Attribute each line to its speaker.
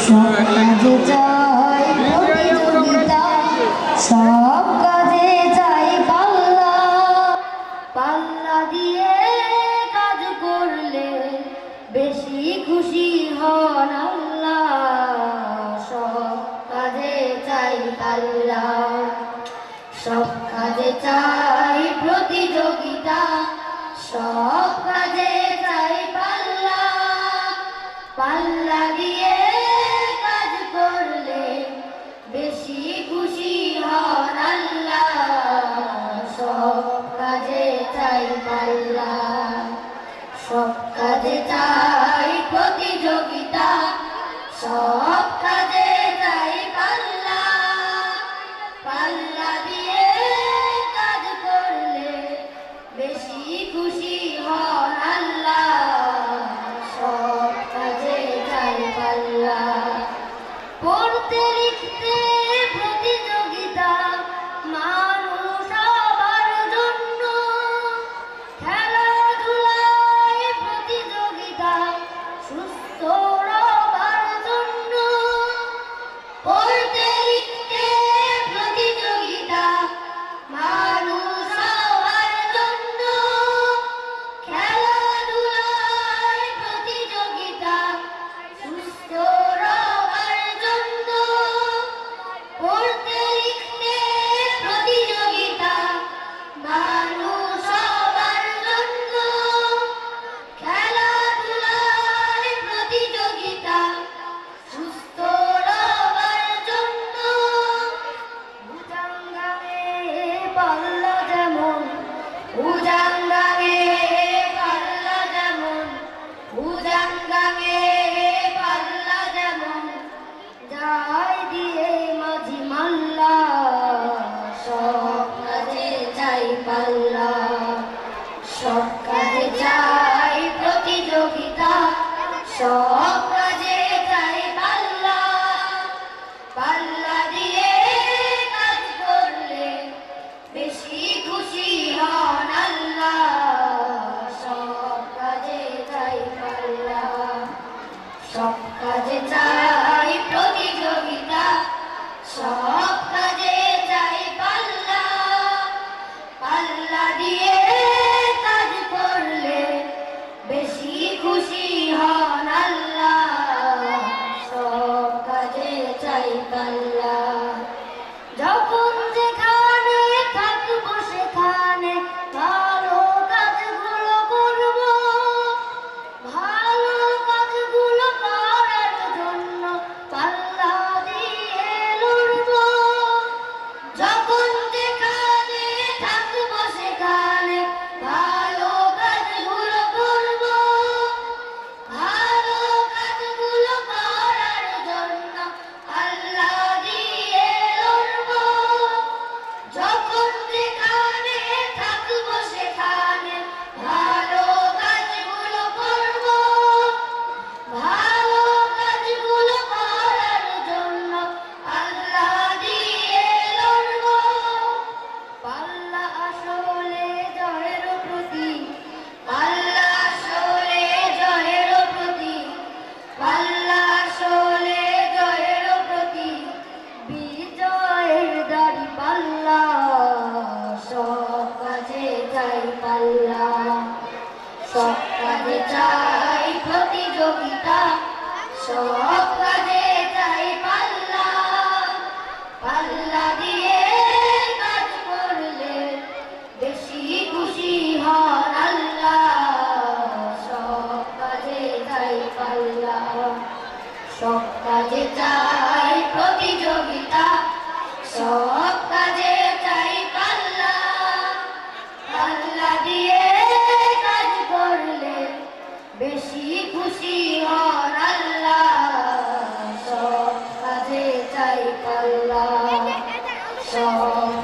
Speaker 1: সব কাজে চাই প্রতিযোগিতা, সব কাজে চাই পাল্লা। পাল্লা দিয়ে কাজ করলে বেশি খুশি হন আল্লাহ। সব কাজে চাই পাল্লা, সব কাজে চাই প্রতিযোগিতা, সব কাজে চাই পাল্লা। পাল্লা দিয়ে কাজ করলে বেশি খুশি হন আল্লাহ। সব কাজে চাই পাল্লা, সব কাজে চাই প্রতিযোগিতা, সব কাজে চাই পাল্লা। পাল্লা দিয়ে কাজ করলে বেশি খুশি হন আল্লাহ। সব কাজে চাই পাল্লা। পড়তে লিখতে প্রতিযোগিতা, মানুষ সবার জন্য। খেলাধুলায় প্রতিযোগিতা, সুস্থ রবার জন্য। পড়তে লিখতে প্রতিযোগিতা, মানুষ সবার জন্য। খেলাধুলায় প্রতিযোগিতা, সুস্থ রবার জন্য। পড়তে লিখতে প্রতিযোগিতা, মানুষ সবার জন্য। খেলাধুলায় প্রতিযোগিতা, সুস্থ রবার জন্য। ভুজঙ্গামে পাল্লা যেমন, ভুজঙ্গামে পাল্লা যেমন, ভুজঙ্গামে পাল্লা যেমন। যাই দিয়ে মাঝি মাল্লা, সব কাজে চাই পাল্লা, সব কাজে চাই প্রতিযোগিতা, সব কাজে চাই পাল্লা। পাল্লা দিয়ে কাজ করলে বেশি খুশি হন আল্লাহ। সব কাজে চাই পাল্লা, সব কাজে চাই প্রতিযোগিতা, সব কাজে চাই পাল্লা। পাল্লা দিয়ে কাজ করলে বেশি খুশি হন আল্লাহ। সব কাজে চাই পাল্লা। যখন যেখানে থাকবো সেখানে ভালো কাজগুলো করব। ভালো কাজগুলো করার জন্য পাল্লা দিয়ে লড়ব। যখন যেখানে থাকবো সেখানে ভালো কাজগুলো করব। ভালো কাজগুলো করার জন্য পাল্লা দিয়ে লড়ব। যখন যেখানে থাকবো সেখানে ভালো কাজগুলো করব। ভালো কাজগুলো করার জন্য পাল্লা দিয়ে লড়ব। পাল্লা আসলে জয়ের প্রতীক, পাল্লা আসলে জয়ের প্রতীক, পাল্লা আসলে জয়ের প্রতীক। বিজয়ের দাড়ি পাল্লা, সব কাজে চাই পাল্লা, সব কাজে চাই প্রতিযোগিতা, সব কাজে চাই পাল্লা। পাল্লা দিয়ে কাজ করলে বেশি খুশি হন আল্লাহ। সব কাজে চাই পাল্লা, সব কাজে চাই প্রতিযোগিতা, সব কাজে চাই পাল্লা। পাল্লা দিয়ে কাজ করলে বেশি খুশি হন আল্লাহ। সব কাজে চাই পাল্লা, সব